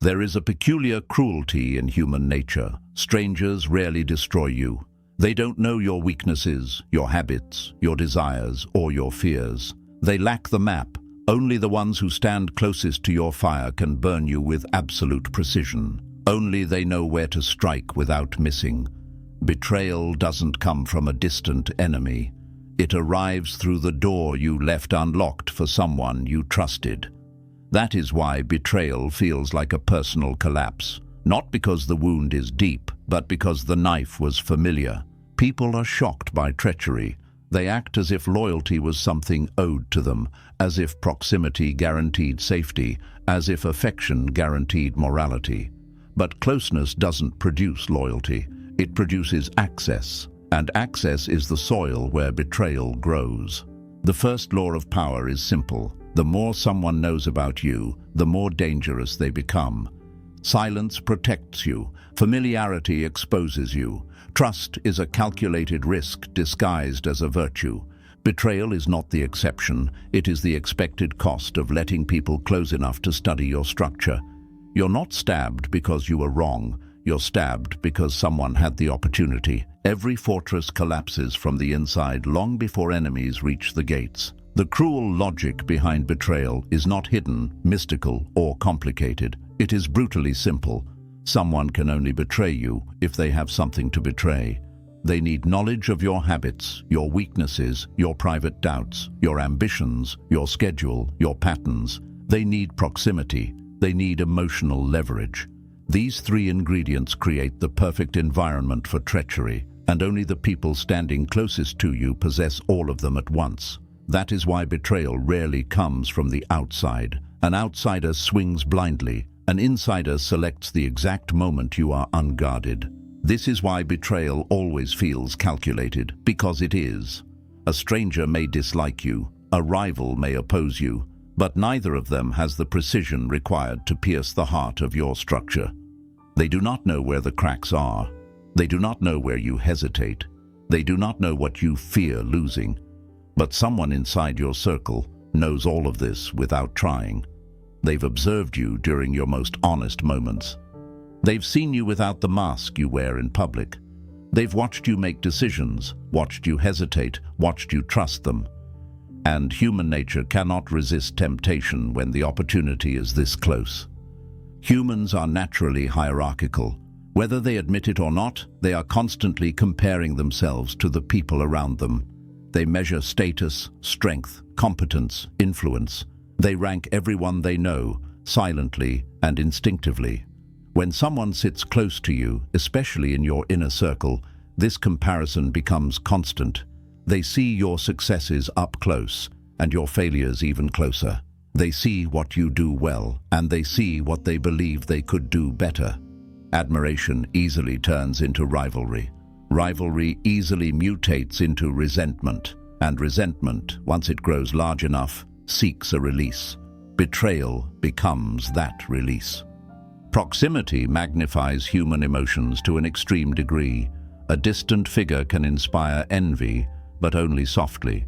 There is a peculiar cruelty in human nature. Strangers rarely destroy you. They don't know your weaknesses, your habits, your desires, or your fears. They lack the map. Only the ones who stand closest to your fire can burn you with absolute precision. Only they know where to strike without missing. Betrayal doesn't come from a distant enemy. It arrives through the door you left unlocked for someone you trusted. That is why betrayal feels like a personal collapse. Not because the wound is deep, but because the knife was familiar. People are shocked by treachery. They act as if loyalty was something owed to them, as if proximity guaranteed safety, as if affection guaranteed morality. But closeness doesn't produce loyalty. It produces access, and access is the soil where betrayal grows. The first law of power is simple. The more someone knows about you, the more dangerous they become. Silence protects you. Familiarity exposes you. Trust is a calculated risk disguised as a virtue. Betrayal is not the exception. It is the expected cost of letting people close enough to study your structure. You're not stabbed because you were wrong. You're stabbed because someone had the opportunity. Every fortress collapses from the inside long before enemies reach the gates. The cruel logic behind betrayal is not hidden, mystical, or complicated. It is brutally simple. Someone can only betray you if they have something to betray. They need knowledge of your habits, your weaknesses, your private doubts, your ambitions, your schedule, your patterns. They need proximity. They need emotional leverage. These three ingredients create the perfect environment for treachery, and only the people standing closest to you possess all of them at once. That is why betrayal rarely comes from the outside. An outsider swings blindly. An insider selects the exact moment you are unguarded. This is why betrayal always feels calculated, because it is. A stranger may dislike you, a rival may oppose you, but neither of them has the precision required to pierce the heart of your structure. They do not know where the cracks are. They do not know where you hesitate. They do not know what you fear losing. But someone inside your circle knows all of this without trying. They've observed you during your most honest moments. They've seen you without the mask you wear in public. They've watched you make decisions, watched you hesitate, watched you trust them. And human nature cannot resist temptation when the opportunity is this close. Humans are naturally hierarchical. Whether they admit it or not, they are constantly comparing themselves to the people around them. They measure status, strength, competence, influence. They rank everyone they know, silently and instinctively. When someone sits close to you, especially in your inner circle, this comparison becomes constant. They see your successes up close and your failures even closer. They see what you do well, and they see what they believe they could do better. Admiration easily turns into rivalry. Rivalry easily mutates into resentment, and resentment, once it grows large enough, seeks a release. Betrayal becomes that release. Proximity magnifies human emotions to an extreme degree. A distant figure can inspire envy, but only softly.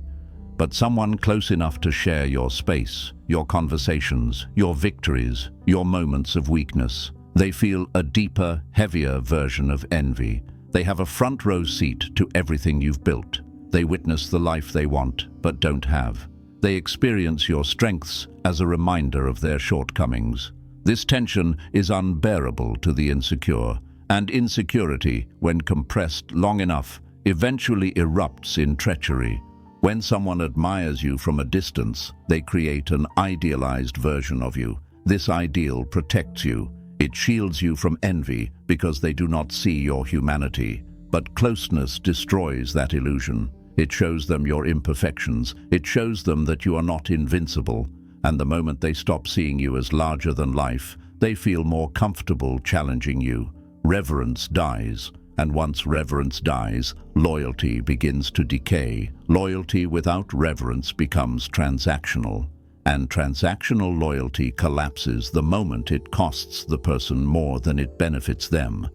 But someone close enough to share your space, your conversations, your victories, your moments of weakness, they feel a deeper, heavier version of envy. They have a front row seat to everything you've built. They witness the life they want, but don't have. They experience your strengths as a reminder of their shortcomings. This tension is unbearable to the insecure, and insecurity, when compressed long enough, eventually erupts in treachery. When someone admires you from a distance, they create an idealized version of you. This ideal protects you. It shields you from envy because they do not see your humanity. But closeness destroys that illusion. It shows them your imperfections. It shows them that you are not invincible. And the moment they stop seeing you as larger than life, they feel more comfortable challenging you. Reverence dies. And once reverence dies, loyalty begins to decay. Loyalty without reverence becomes transactional. And transactional loyalty collapses the moment it costs the person more than it benefits them.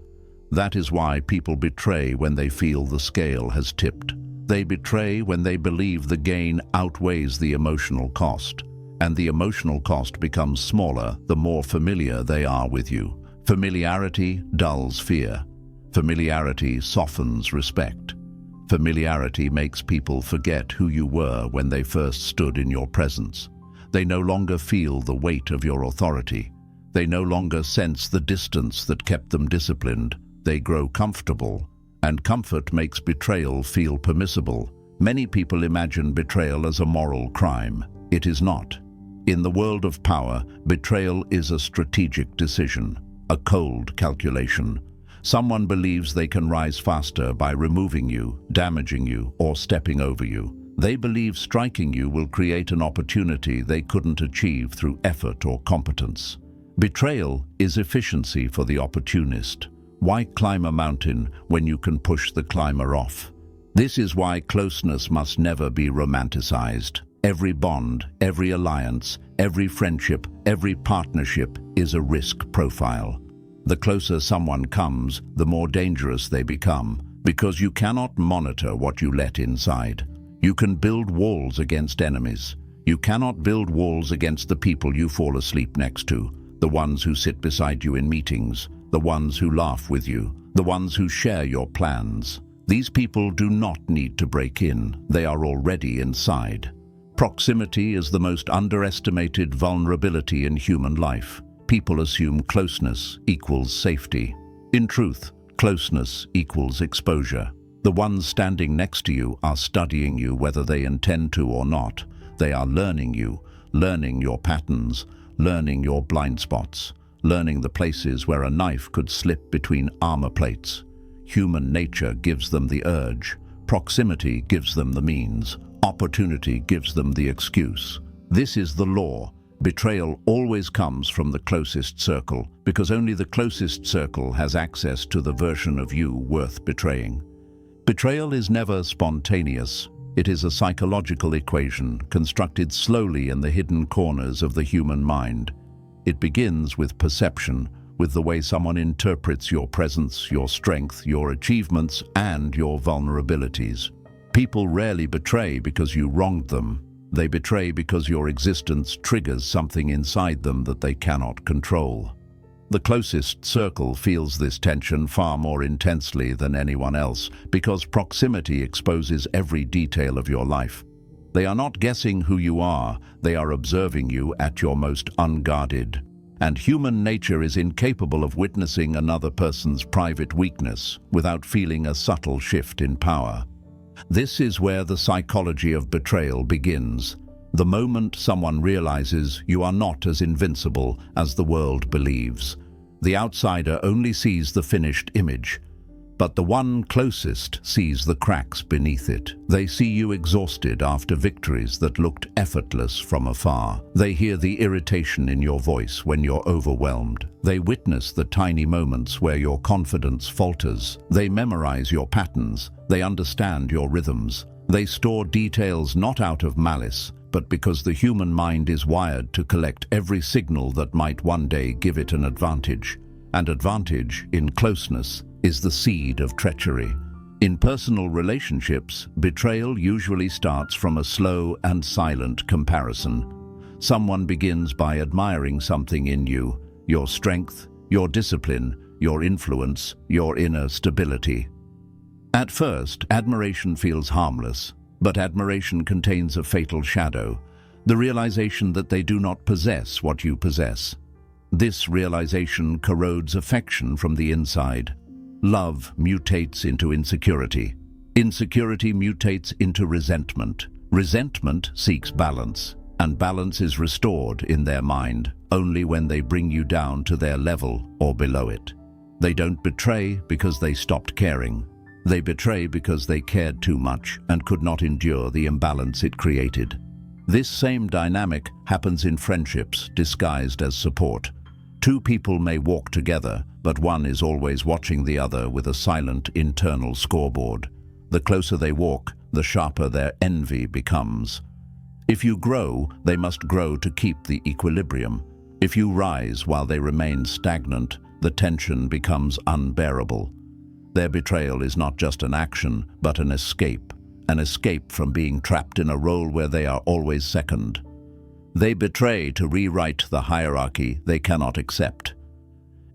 That is why people betray when they feel the scale has tipped. They betray when they believe the gain outweighs the emotional cost. and the emotional cost becomes smaller the more familiar they are with you. Familiarity dulls fear. Familiarity softens respect. Familiarity makes people forget who you were when they first stood in your presence. They no longer feel the weight of your authority. They no longer sense the distance that kept them disciplined. They grow comfortable, and comfort makes betrayal feel permissible. Many people imagine betrayal as a moral crime. It is not. In the world of power, betrayal is a strategic decision, a cold calculation. Someone believes they can rise faster by removing you, damaging you, or stepping over you. They believe striking you will create an opportunity they couldn't achieve through effort or competence. Betrayal is efficiency for the opportunist. Why climb a mountain when you can push the climber off? This is why closeness must never be romanticized. Every bond, every alliance, every friendship, every partnership is a risk profile. The closer someone comes, the more dangerous they become, because you cannot monitor what you let inside. You can build walls against enemies. You cannot build walls against the people you fall asleep next to, the ones who sit beside you in meetings, the ones who laugh with you, the ones who share your plans. These people do not need to break in. They are already inside. Proximity is the most underestimated vulnerability in human life. People assume closeness equals safety. In truth, closeness equals exposure. The ones standing next to you are studying you whether they intend to or not. They are learning you, learning your patterns, learning your blind spots, learning the places where a knife could slip between armor plates. Human nature gives them the urge. Proximity gives them the means. Opportunity gives them the excuse. This is the law. Betrayal always comes from the closest circle, because only the closest circle has access to the version of you worth betraying. Betrayal is never spontaneous. It is a psychological equation constructed slowly in the hidden corners of the human mind. It begins with perception, with the way someone interprets your presence, your strength, your achievements, and your vulnerabilities. People rarely betray because you wronged them. They betray because your existence triggers something inside them that they cannot control. The closest circle feels this tension far more intensely than anyone else because proximity exposes every detail of your life. They are not guessing who you are, they are observing you at your most unguarded. And human nature is incapable of witnessing another person's private weakness without feeling a subtle shift in power. This is where the psychology of betrayal begins. The moment someone realizes you are not as invincible as the world believes. The outsider only sees the finished image, but the one closest sees the cracks beneath it. They see you exhausted after victories that looked effortless from afar. They hear the irritation in your voice when you're overwhelmed. They witness the tiny moments where your confidence falters. They memorize your patterns. They understand your rhythms. They store details not out of malice, but because the human mind is wired to collect every signal that might one day give it an advantage. And advantage, in closeness, is the seed of treachery. In personal relationships, betrayal usually starts from a slow and silent comparison. Someone begins by admiring something in you, your strength, your discipline, your influence, your inner stability. At first, admiration feels harmless, but admiration contains a fatal shadow, the realization that they do not possess what you possess. This realization corrodes affection from the inside. Love mutates into insecurity. Insecurity mutates into resentment. Resentment seeks balance, and balance is restored in their mind only when they bring you down to their level or below it. They don't betray because they stopped caring. They betray because they cared too much and could not endure the imbalance it created. This same dynamic happens in friendships disguised as support. Two people may walk together, but one is always watching the other with a silent internal scoreboard. The closer they walk, the sharper their envy becomes. If you grow, they must grow to keep the equilibrium. If you rise while they remain stagnant, the tension becomes unbearable. Their betrayal is not just an action, but an escape from being trapped in a role where they are always second. They betray to rewrite the hierarchy they cannot accept.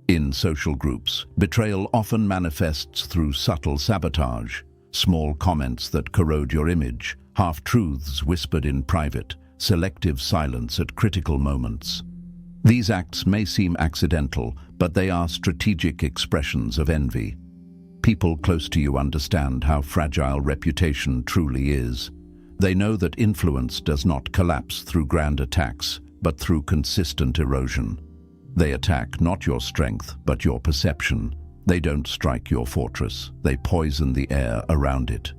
In social groups, betrayal often manifests through subtle sabotage, small comments that corrode your image, half-truths whispered in private, selective silence at critical moments. These acts may seem accidental, but they are strategic expressions of envy. People close to you understand how fragile reputation truly is. They know that influence does not collapse through grand attacks, but through consistent erosion. They attack not your strength, but your perception. They don't strike your fortress, they poison the air around it.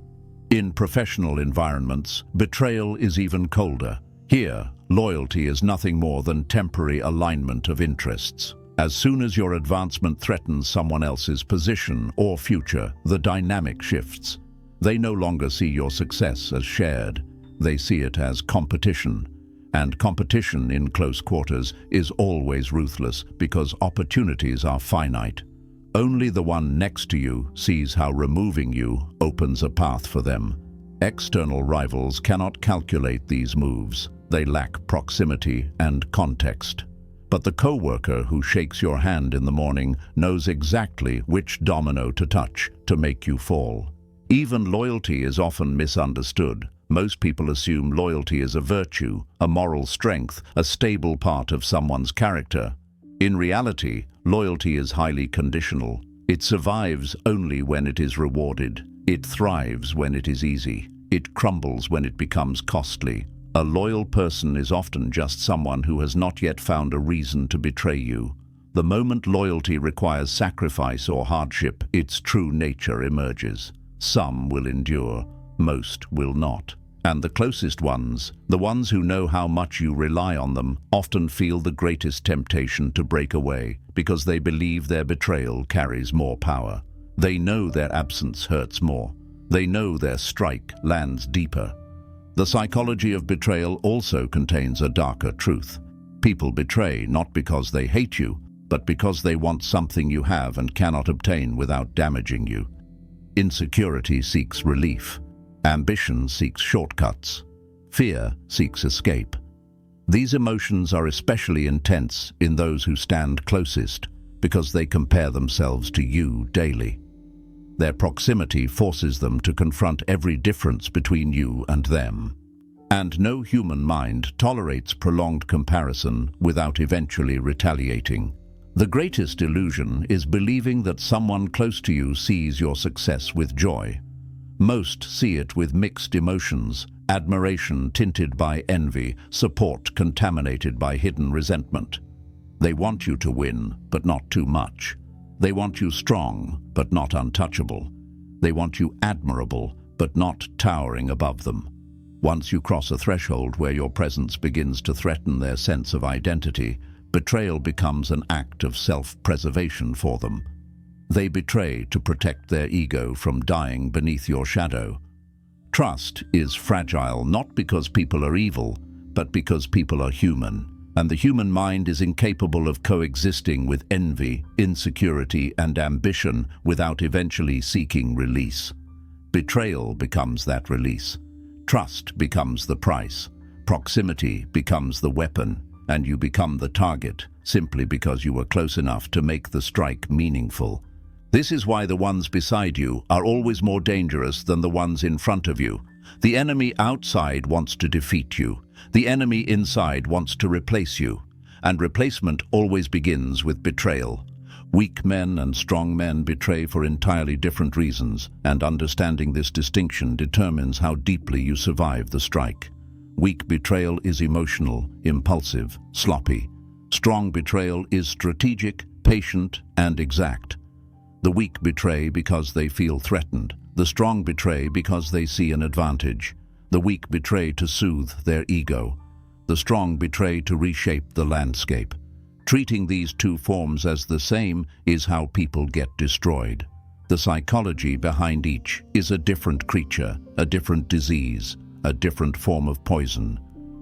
In professional environments, betrayal is even colder. Here, loyalty is nothing more than temporary alignment of interests. As soon as your advancement threatens someone else's position or future, the dynamic shifts. They no longer see your success as shared. They see it as competition. And competition in close quarters is always ruthless because opportunities are finite. Only the one next to you sees how removing you opens a path for them. External rivals cannot calculate these moves. They lack proximity and context. But the coworker who shakes your hand in the morning knows exactly which domino to touch to make you fall. Even loyalty is often misunderstood. Most people assume loyalty is a virtue, a moral strength, a stable part of someone's character. In reality, loyalty is highly conditional. It survives only when it is rewarded. It thrives when it is easy. It crumbles when it becomes costly. A loyal person is often just someone who has not yet found a reason to betray you. The moment loyalty requires sacrifice or hardship, its true nature emerges. Some will endure, most will not. And the closest ones, the ones who know how much you rely on them, often feel the greatest temptation to break away because they believe their betrayal carries more power. They know their absence hurts more. They know their strike lands deeper. The psychology of betrayal also contains a darker truth. People betray not because they hate you, but because they want something you have and cannot obtain without damaging you. Insecurity seeks relief. Ambition seeks shortcuts. Fear seeks escape. These emotions are especially intense in those who stand closest because they compare themselves to you daily. Their proximity forces them to confront every difference between you and them. And no human mind tolerates prolonged comparison without eventually retaliating. The greatest illusion is believing that someone close to you sees your success with joy. Most see it with mixed emotions, admiration tinted by envy, support contaminated by hidden resentment. They want you to win, but not too much. They want you strong, but not untouchable. They want you admirable, but not towering above them. Once you cross a threshold where your presence begins to threaten their sense of identity, betrayal becomes an act of self-preservation for them. They betray to protect their ego from dying beneath your shadow. Trust is fragile not because people are evil, but because people are human. And the human mind is incapable of coexisting with envy, insecurity, and ambition without eventually seeking release. Betrayal becomes that release. Trust becomes the price. Proximity becomes the weapon, and you become the target simply because you were close enough to make the strike meaningful. This is why the ones beside you are always more dangerous than the ones in front of you. The enemy outside wants to defeat you. The enemy inside wants to replace you. And replacement always begins with betrayal. Weak men and strong men betray for entirely different reasons, and understanding this distinction determines how deeply you survive the strike. Weak betrayal is emotional, impulsive, sloppy. Strong betrayal is strategic, patient, and exact. The weak betray because they feel threatened. The strong betray because they see an advantage. The weak betray to soothe their ego. The strong betray to reshape the landscape. Treating these two forms as the same is how people get destroyed. The psychology behind each is a different creature, a different disease, a different form of poison.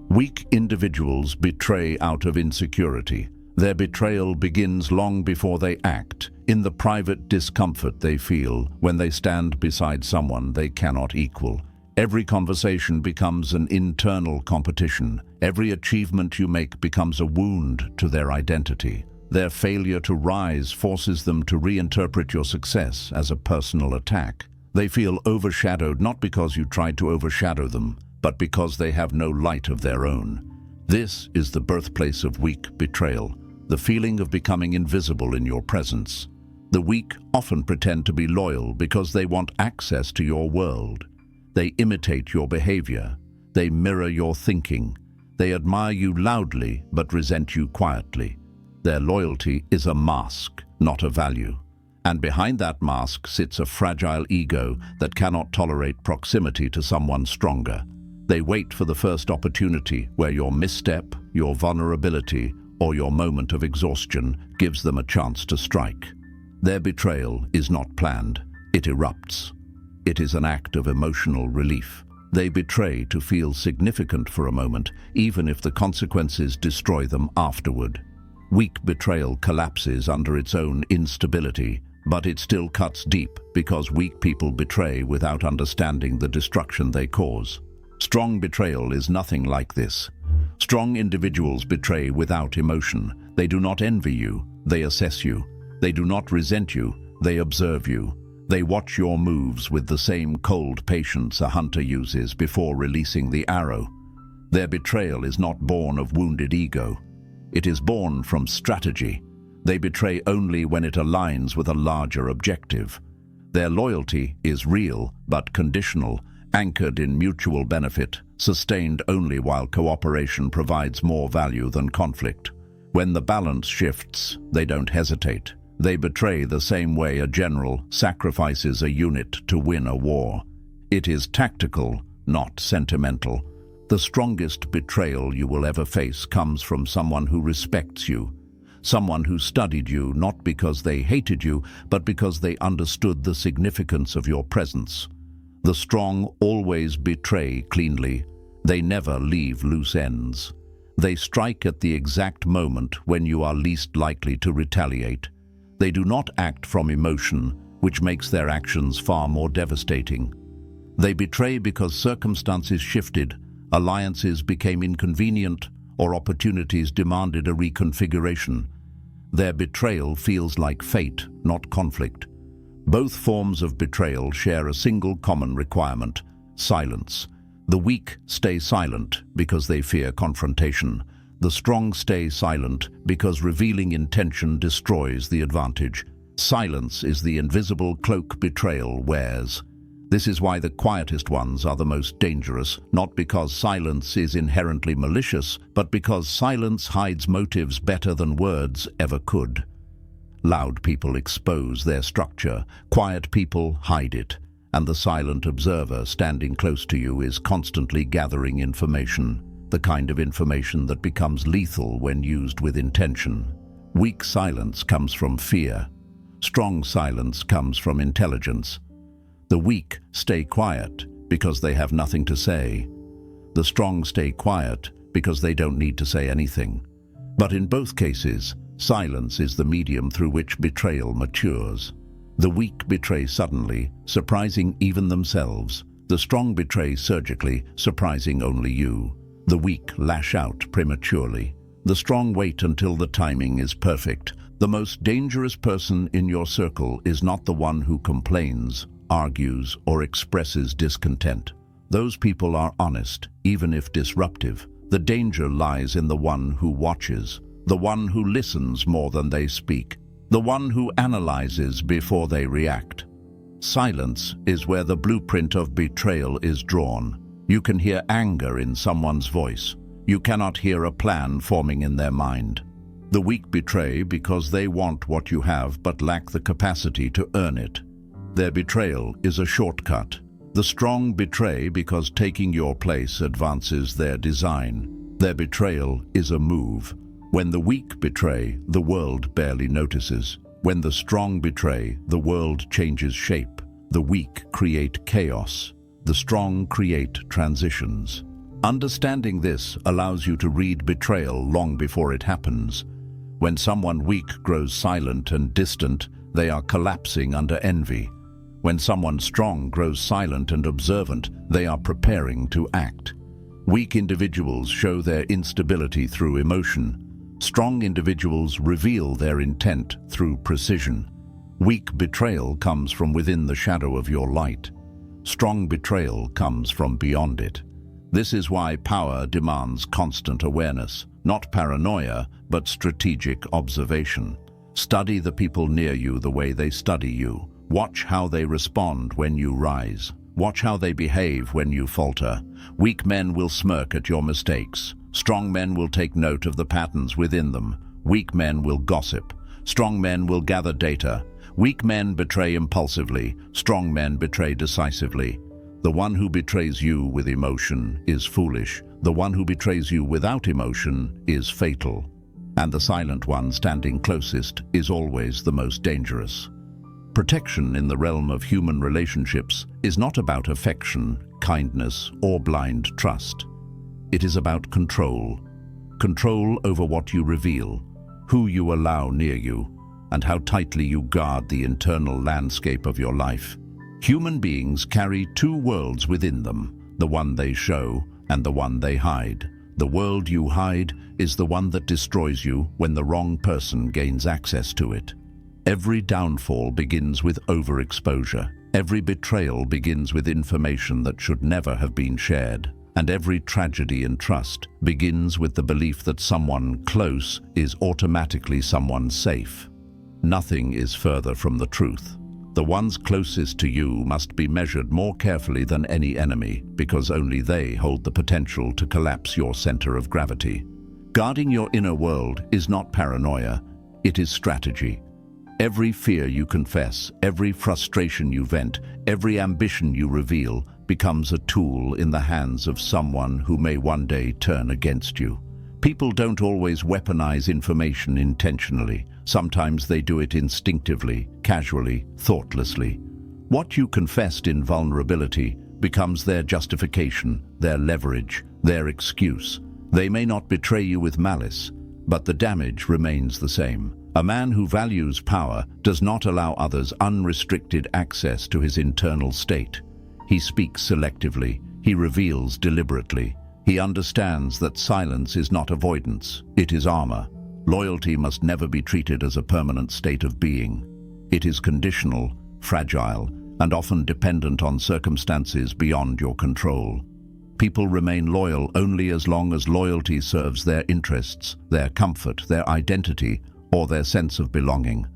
Weak individuals betray out of insecurity. Their betrayal begins long before they act, in the private discomfort they feel when they stand beside someone they cannot equal. Every conversation becomes an internal competition. Every achievement you make becomes a wound to their identity. Their failure to rise forces them to reinterpret your success as a personal attack. They feel overshadowed not because you tried to overshadow them, but because they have no light of their own. This is the birthplace of weak betrayal, the feeling of becoming invisible in your presence. The weak often pretend to be loyal because they want access to your world. They imitate your behavior. They mirror your thinking. They admire you loudly but resent you quietly. Their loyalty is a mask, not a value. And behind that mask sits a fragile ego that cannot tolerate proximity to someone stronger. They wait for the first opportunity where your misstep, your vulnerability, or your moment of exhaustion gives them a chance to strike. Their betrayal is not planned. It erupts. It is an act of emotional relief. They betray to feel significant for a moment, even if the consequences destroy them afterward. Weak betrayal collapses under its own instability, but it still cuts deep because weak people betray without understanding the destruction they cause. Strong betrayal is nothing like this. Strong individuals betray without emotion. They do not envy you, they assess you. They do not resent you, they observe you. They watch your moves with the same cold patience a hunter uses before releasing the arrow. Their betrayal is not born of wounded ego. It is born from strategy. They betray only when it aligns with a larger objective. Their loyalty is real but conditional, anchored in mutual benefit, sustained only while cooperation provides more value than conflict. When the balance shifts, they don't hesitate. They betray the same way a general sacrifices a unit to win a war. It is tactical, not sentimental. The strongest betrayal you will ever face comes from someone who respects you, someone who studied you not because they hated you, but because they understood the significance of your presence. The strong always betray cleanly. They never leave loose ends. They strike at the exact moment when you are least likely to retaliate. They do not act from emotion, which makes their actions far more devastating. They betray because circumstances shifted, alliances became inconvenient, or opportunities demanded a reconfiguration. Their betrayal feels like fate, not conflict. Both forms of betrayal share a single common requirement: silence. The weak stay silent because they fear confrontation. The strong stay silent because revealing intention destroys the advantage. Silence is the invisible cloak betrayal wears. This is why the quietest ones are the most dangerous, not because silence is inherently malicious, but because silence hides motives better than words ever could. Loud people expose their structure, quiet people hide it, and the silent observer standing close to you is constantly gathering information, the kind of information that becomes lethal when used with intention. Weak silence comes from fear. Strong silence comes from intelligence. The weak stay quiet because they have nothing to say. The strong stay quiet because they don't need to say anything. But in both cases, silence is the medium through which betrayal matures. The weak betray suddenly, surprising even themselves. The strong betray surgically, surprising only you. The weak lash out prematurely. The strong wait until the timing is perfect. The most dangerous person in your circle is not the one who complains, argues, or expresses discontent. Those people are honest, even if disruptive. The danger lies in the one who watches, the one who listens more than they speak, the one who analyzes before they react. Silence is where the blueprint of betrayal is drawn. You can hear anger in someone's voice. You cannot hear a plan forming in their mind. The weak betray because they want what you have but lack the capacity to earn it. Their betrayal is a shortcut. The strong betray because taking your place advances their design. Their betrayal is a move. When the weak betray, the world barely notices. When the strong betray, the world changes shape. The weak create chaos. The strong create transitions. Understanding this allows you to read betrayal long before it happens. When someone weak grows silent and distant, they are collapsing under envy. When someone strong grows silent and observant, they are preparing to act. Weak individuals show their instability through emotion. Strong individuals reveal their intent through precision. Weak betrayal comes from within the shadow of your light. Strong betrayal comes from beyond it. This is why power demands constant awareness, not paranoia, but strategic observation. Study the people near you the way they study you. Watch how they respond when you rise. Watch how they behave when you falter. Weak men will smirk at your mistakes. Strong men will take note of the patterns within them. Weak men will gossip. Strong men will gather data. Weak men betray impulsively. Strong men betray decisively. The one who betrays you with emotion is foolish. The one who betrays you without emotion is fatal. And the silent one standing closest is always the most dangerous. Protection in the realm of human relationships is not about affection, kindness, or blind trust. It is about control. Control over what you reveal, who you allow near you, and how tightly you guard the internal landscape of your life. Human beings carry two worlds within them, the one they show and the one they hide. The world you hide is the one that destroys you when the wrong person gains access to it. Every downfall begins with overexposure. Every betrayal begins with information that should never have been shared. And every tragedy in trust begins with the belief that someone close is automatically someone safe. Nothing is further from the truth. The ones closest to you must be measured more carefully than any enemy, because only they hold the potential to collapse your center of gravity. Guarding your inner world is not paranoia, it is strategy. Every fear you confess, every frustration you vent, every ambition you reveal becomes a tool in the hands of someone who may one day turn against you. People don't always weaponize information intentionally. Sometimes they do it instinctively, casually, thoughtlessly. What you confessed in vulnerability becomes their justification, their leverage, their excuse. They may not betray you with malice, but the damage remains the same. A man who values power does not allow others unrestricted access to his internal state. He speaks selectively. He reveals deliberately. He understands that silence is not avoidance, it is armor. Loyalty must never be treated as a permanent state of being. It is conditional, fragile, and often dependent on circumstances beyond your control. People remain loyal only as long as loyalty serves their interests, their comfort, their identity, or their sense of belonging.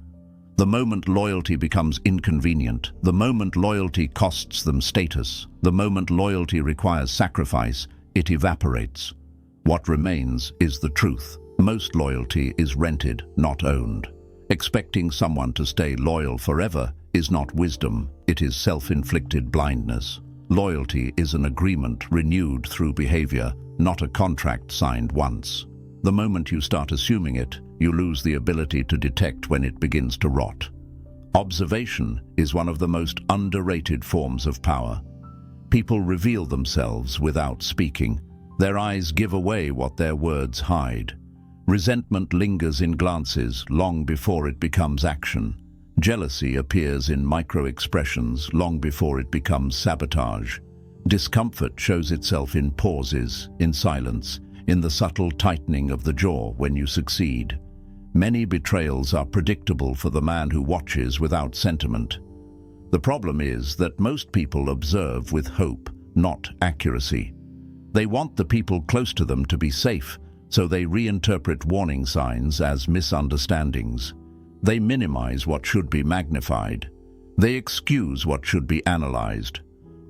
The moment loyalty becomes inconvenient, the moment loyalty costs them status, the moment loyalty requires sacrifice, it evaporates. What remains is the truth. Most loyalty is rented, not owned. Expecting someone to stay loyal forever is not wisdom, it is self-inflicted blindness. Loyalty is an agreement renewed through behavior, not a contract signed once. The moment you start assuming it, you lose the ability to detect when it begins to rot. Observation is one of the most underrated forms of power. People reveal themselves without speaking. Their eyes give away what their words hide. Resentment lingers in glances long before it becomes action. Jealousy appears in micro-expressions long before it becomes sabotage. Discomfort shows itself in pauses, in silence, in the subtle tightening of the jaw when you succeed. Many betrayals are predictable for the man who watches without sentiment. The problem is that most people observe with hope, not accuracy. They want the people close to them to be safe, so they reinterpret warning signs as misunderstandings. They minimize what should be magnified. They excuse what should be analyzed.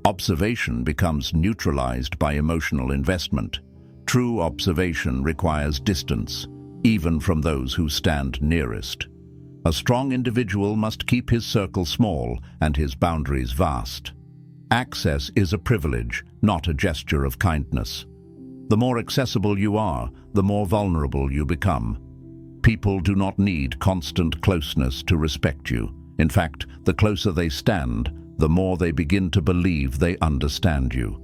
Observation becomes neutralized by emotional investment. True observation requires distance, even from those who stand nearest. A strong individual must keep his circle small and his boundaries vast. Access is a privilege, not a gesture of kindness. The more accessible you are, the more vulnerable you become. People do not need constant closeness to respect you. In fact, the closer they stand, the more they begin to believe they understand you.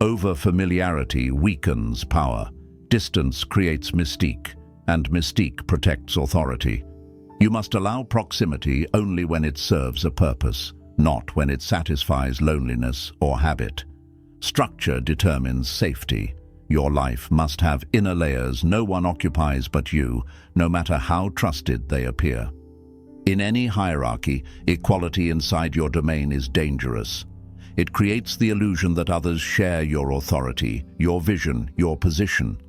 Over-familiarity weakens power. Distance creates mystique, and mystique protects authority. You must allow proximity only when it serves a purpose. not when it satisfies loneliness or habit. Structure determines safety. Your life must have inner layers no one occupies but you, no matter how trusted they appear. In any hierarchy, equality inside your domain is dangerous. It creates the illusion that others share your authority, your vision, your position.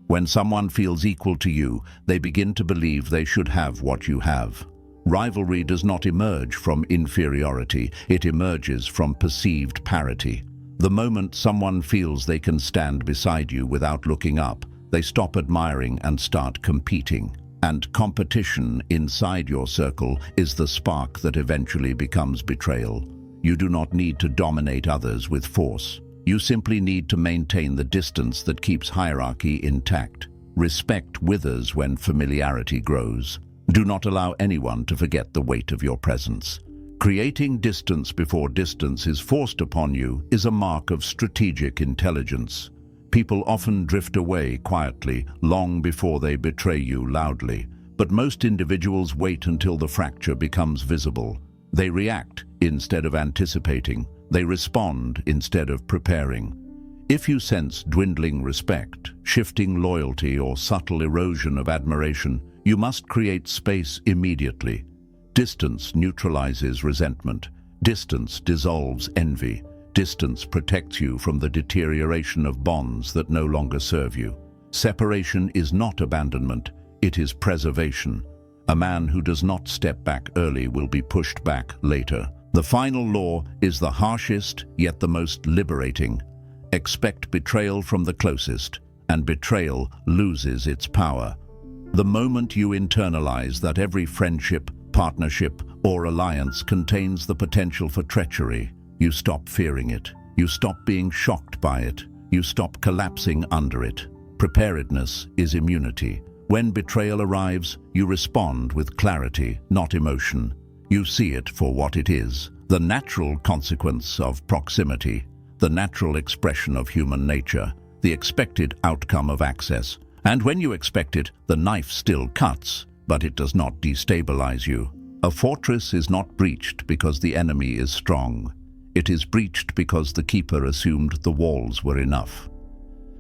When someone feels equal to you, they begin to believe they should have what you have. Rivalry does not emerge from inferiority, it emerges from perceived parity. The moment someone feels they can stand beside you without looking up, they stop admiring and start competing. And competition inside your circle is the spark that eventually becomes betrayal. You do not need to dominate others with force. You simply need to maintain the distance that keeps hierarchy intact. Respect withers when familiarity grows. Do not allow anyone to forget the weight of your presence. Creating distance before distance is forced upon you is a mark of strategic intelligence. People often drift away quietly, long before they betray you loudly. But most individuals wait until the fracture becomes visible. They react instead of anticipating. They respond instead of preparing. If you sense dwindling respect, shifting loyalty, or subtle erosion of admiration, you must create space immediately. Distance neutralizes resentment. Distance dissolves envy. Distance protects you from the deterioration of bonds that no longer serve you. Separation is not abandonment, it is preservation. A man who does not step back early will be pushed back later. The final law is the harshest, yet the most liberating. Expect betrayal from the closest, and betrayal loses its power. The moment you internalize that every friendship, partnership, or alliance contains the potential for treachery, you stop fearing it. You stop being shocked by it. You stop collapsing under it. Preparedness is immunity. When betrayal arrives, you respond with clarity, not emotion. You see it for what it is, the natural consequence of proximity, the natural expression of human nature, the expected outcome of access. And when you expect it, the knife still cuts, but it does not destabilize you. A fortress is not breached because the enemy is strong. It is breached because the keeper assumed the walls were enough.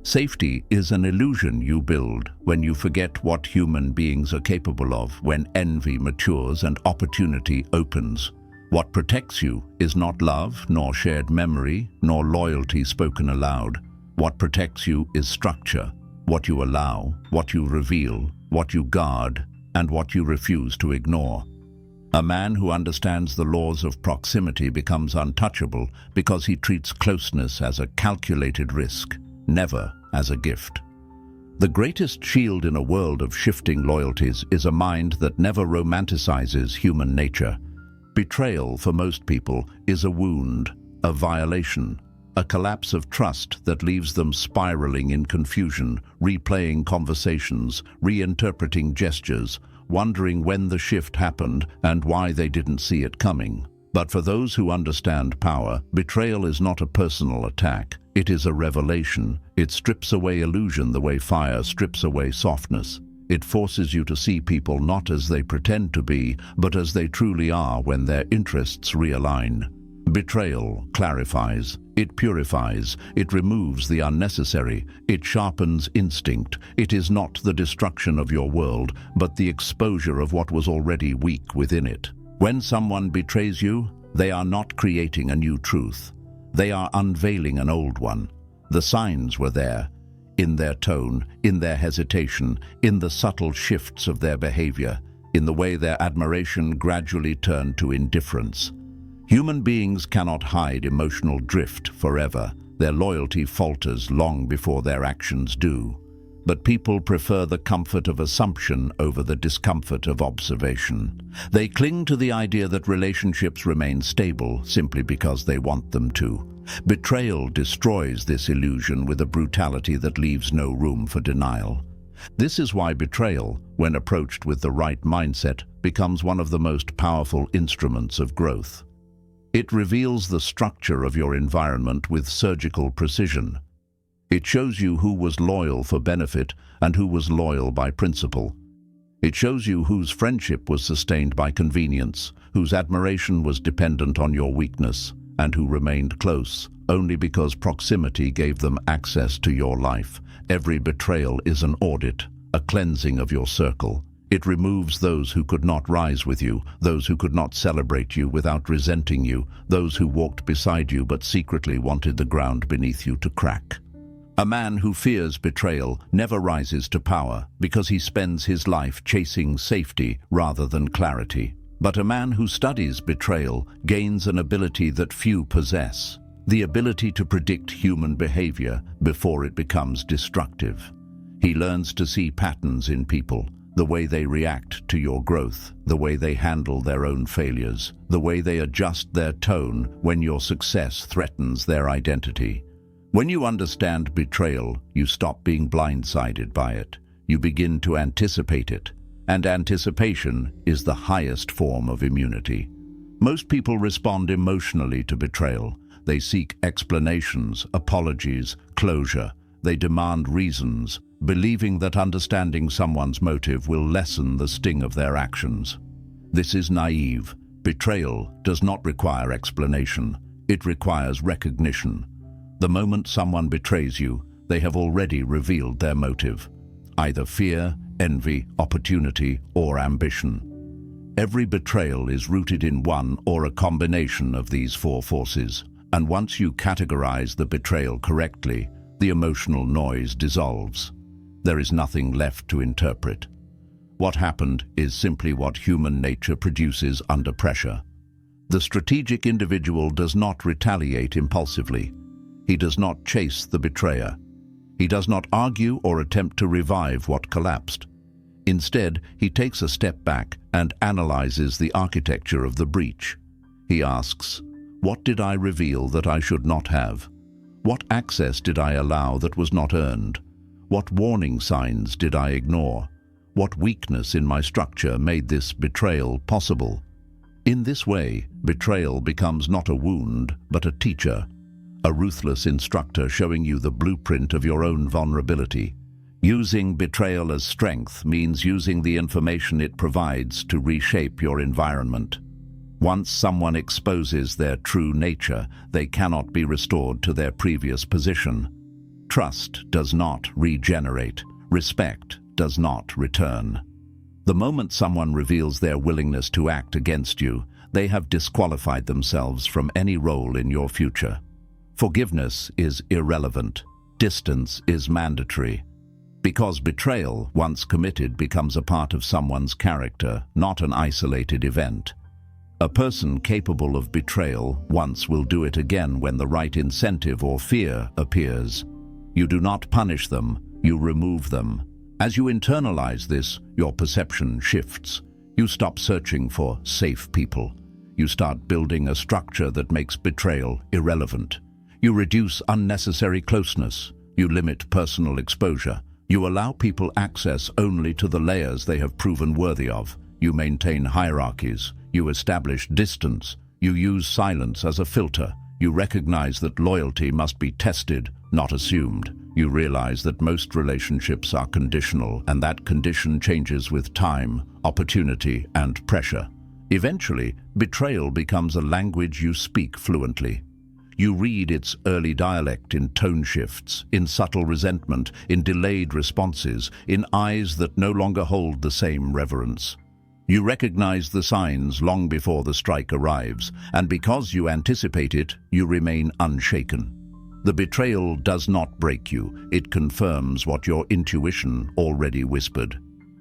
Safety is an illusion you build when you forget what human beings are capable of, when envy matures and opportunity opens. What protects you is not love, nor shared memory, nor loyalty spoken aloud. What protects you is structure, what you allow, what you reveal, what you guard, and what you refuse to ignore. A man who understands the laws of proximity becomes untouchable because he treats closeness as a calculated risk, never as a gift. The greatest shield in a world of shifting loyalties is a mind that never romanticizes human nature. Betrayal, for most people, is a wound, a violation, a collapse of trust that leaves them spiraling in confusion, replaying conversations, reinterpreting gestures, wondering when the shift happened and why they didn't see it coming. But for those who understand power, betrayal is not a personal attack. It is a revelation. It strips away illusion the way fire strips away softness. It forces you to see people not as they pretend to be, but as they truly are when their interests realign. Betrayal clarifies, it purifies, it removes the unnecessary, it sharpens instinct. It is not the destruction of your world, but the exposure of what was already weak within it. When someone betrays you, they are not creating a new truth. They are unveiling an old one. The signs were there, in their tone, in their hesitation, in the subtle shifts of their behavior, in the way their admiration gradually turned to indifference. Human beings cannot hide emotional drift forever. Their loyalty falters long before their actions do. But people prefer the comfort of assumption over the discomfort of observation. They cling to the idea that relationships remain stable simply because they want them to. Betrayal destroys this illusion with a brutality that leaves no room for denial. This is why betrayal, when approached with the right mindset, becomes one of the most powerful instruments of growth. It reveals the structure of your environment with surgical precision. It shows you who was loyal for benefit and who was loyal by principle. It shows you whose friendship was sustained by convenience, whose admiration was dependent on your weakness, and who remained close only because proximity gave them access to your life. Every betrayal is an audit, a cleansing of your circle. It removes those who could not rise with you, those who could not celebrate you without resenting you, those who walked beside you but secretly wanted the ground beneath you to crack. A man who fears betrayal never rises to power because he spends his life chasing safety rather than clarity. But a man who studies betrayal gains an ability that few possess, the ability to predict human behavior before it becomes destructive. He learns to see patterns in people, the way they react to your growth, the way they handle their own failures, the way they adjust their tone when your success threatens their identity. When you understand betrayal, you stop being blindsided by it. You begin to anticipate it, and anticipation is the highest form of immunity. Most people respond emotionally to betrayal. They seek explanations, apologies, closure. They demand reasons, believing that understanding someone's motive will lessen the sting of their actions. This is naive. Betrayal does not require explanation. It requires recognition. The moment someone betrays you, they have already revealed their motive, either fear, envy, opportunity, or ambition. Every betrayal is rooted in one or a combination of these four forces, and once you categorize the betrayal correctly, the emotional noise dissolves. There is nothing left to interpret. What happened is simply what human nature produces under pressure. The strategic individual does not retaliate impulsively. He does not chase the betrayer. He does not argue or attempt to revive what collapsed. Instead, he takes a step back and analyzes the architecture of the breach. He asks, "What did I reveal that I should not have? What access did I allow that was not earned? What warning signs did I ignore? What weakness in my structure made this betrayal possible?" In this way, betrayal becomes not a wound, but a teacher, a ruthless instructor showing you the blueprint of your own vulnerability. Using betrayal as strength means using the information it provides to reshape your environment. Once someone exposes their true nature, they cannot be restored to their previous position. Trust does not regenerate. Respect does not return. The moment someone reveals their willingness to act against you, they have disqualified themselves from any role in your future. Forgiveness is irrelevant. Distance is mandatory. Because betrayal, once committed, becomes a part of someone's character, not an isolated event. A person capable of betrayal once will do it again when the right incentive or fear appears. You do not punish them, you remove them. As you internalize this, your perception shifts. You stop searching for safe people. You start building a structure that makes betrayal irrelevant. You reduce unnecessary closeness. You limit personal exposure. You allow people access only to the layers they have proven worthy of. You maintain hierarchies. You establish distance. You use silence as a filter. You recognize that loyalty must be tested, not assumed. You realize that most relationships are conditional, and that condition changes with time, opportunity, and pressure. Eventually, betrayal becomes a language you speak fluently. You read its early dialect in tone shifts, in subtle resentment, in delayed responses, in eyes that no longer hold the same reverence. You recognize the signs long before the strike arrives, and because you anticipate it, you remain unshaken. The betrayal does not break you, it confirms what your intuition already whispered.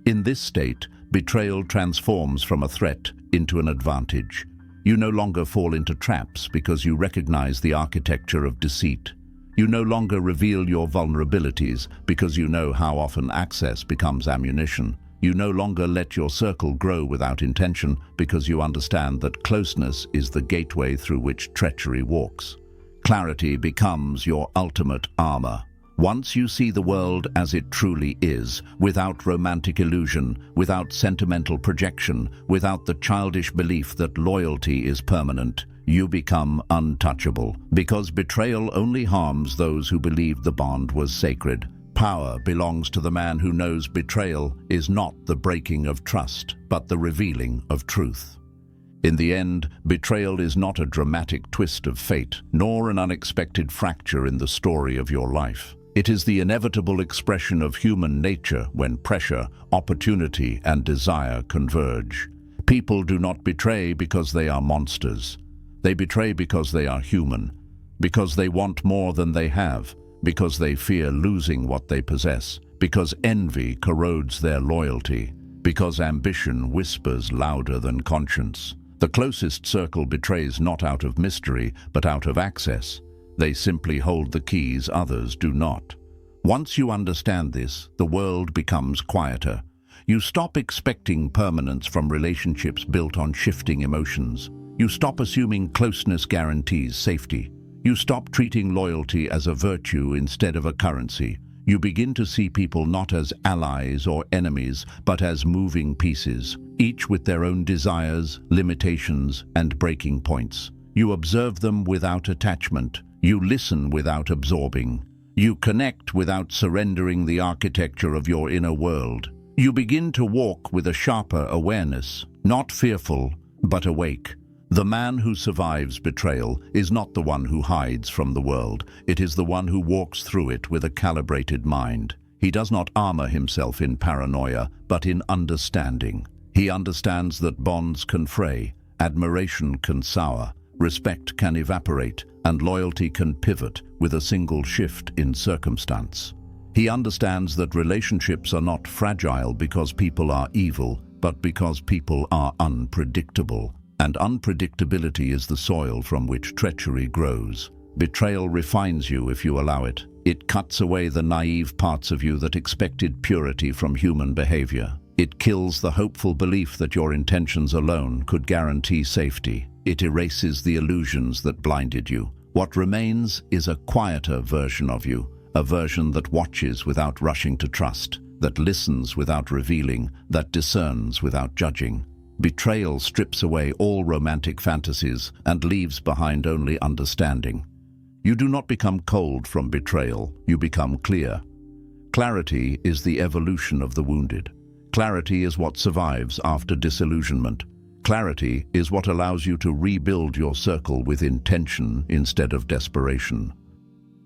In this state, betrayal transforms from a threat into an advantage. You no longer fall into traps because you recognize the architecture of deceit. You no longer reveal your vulnerabilities because you know how often access becomes ammunition. You no longer let your circle grow without intention because you understand that closeness is the gateway through which treachery walks. Clarity becomes your ultimate armor. Once you see the world as it truly is, without romantic illusion, without sentimental projection, without the childish belief that loyalty is permanent, you become untouchable. Because betrayal only harms those who believed the bond was sacred. power belongs to the man who knows betrayal is not the breaking of trust, but the revealing of truth. In the end, betrayal is not a dramatic twist of fate, nor an unexpected fracture in the story of your life. It is the inevitable expression of human nature when pressure, opportunity, and desire converge. People do not betray because they are monsters. They betray because they are human, because they want more than they have, because they fear losing what they possess, because envy corrodes their loyalty, because ambition whispers louder than conscience. The closest circle betrays not out of mystery, but out of access. They simply hold the keys others do not. Once you understand this, the world becomes quieter. You stop expecting permanence from relationships built on shifting emotions. You stop assuming closeness guarantees safety. You stop treating loyalty as a virtue instead of a currency. You begin to see people not as allies or enemies, but as moving pieces, each with their own desires, limitations, and breaking points. You observe them without attachment. You listen without absorbing. You connect without surrendering the architecture of your inner world. You begin to walk with a sharper awareness, not fearful, but awake. The man who survives betrayal is not the one who hides from the world. It is the one who walks through it with a calibrated mind. He does not armor himself in paranoia, but in understanding. He understands that bonds can fray, admiration can sour, respect can evaporate, and loyalty can pivot with a single shift in circumstance. He understands that relationships are not fragile because people are evil, but because people are unpredictable. And unpredictability is the soil from which treachery grows. Betrayal refines you if you allow it. It cuts away the naive parts of you that expected purity from human behavior. It kills the hopeful belief that your intentions alone could guarantee safety. It erases the illusions that blinded you. What remains is a quieter version of you, a version that watches without rushing to trust, that listens without revealing, that discerns without judging. Betrayal strips away all romantic fantasies and leaves behind only understanding. You do not become cold from betrayal, you become clear. Clarity is the evolution of the wounded. Clarity is what survives after disillusionment. Clarity is what allows you to rebuild your circle with intention instead of desperation.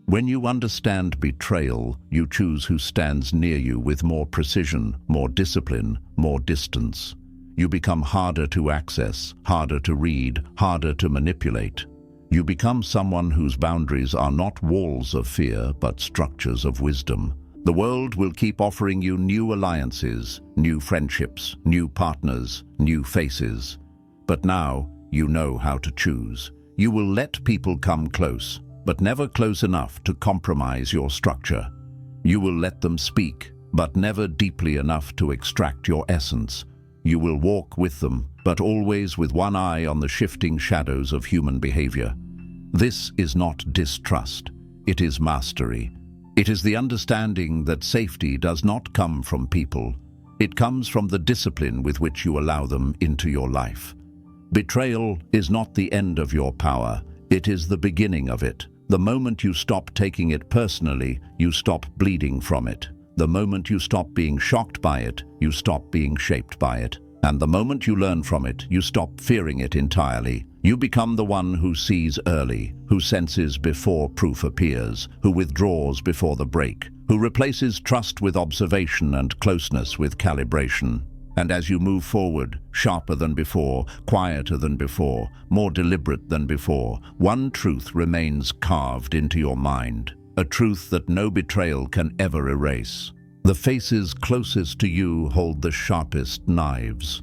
When you understand betrayal, you choose who stands near you with more precision, more discipline, more distance. You become harder to access, harder to read, harder to manipulate. You become someone whose boundaries are not walls of fear, but structures of wisdom. The world will keep offering you new alliances, new friendships, new partners, new faces. But now, you know how to choose. You will let people come close, but never close enough to compromise your structure. You will let them speak, but never deeply enough to extract your essence. You will walk with them, but always with one eye on the shifting shadows of human behavior. This is not distrust. It is mastery. It is the understanding that safety does not come from people. It comes from the discipline with which you allow them into your life. Betrayal is not the end of your power. It is the beginning of it. The moment you stop taking it personally, you stop bleeding from it. The moment you stop being shocked by it, you stop being shaped by it. And the moment you learn from it, you stop fearing it entirely. You become the one who sees early, who senses before proof appears, who withdraws before the break, who replaces trust with observation and closeness with calibration. And as you move forward, sharper than before, quieter than before, more deliberate than before, one truth remains carved into your mind. A truth that no betrayal can ever erase. The faces closest to you hold the sharpest knives.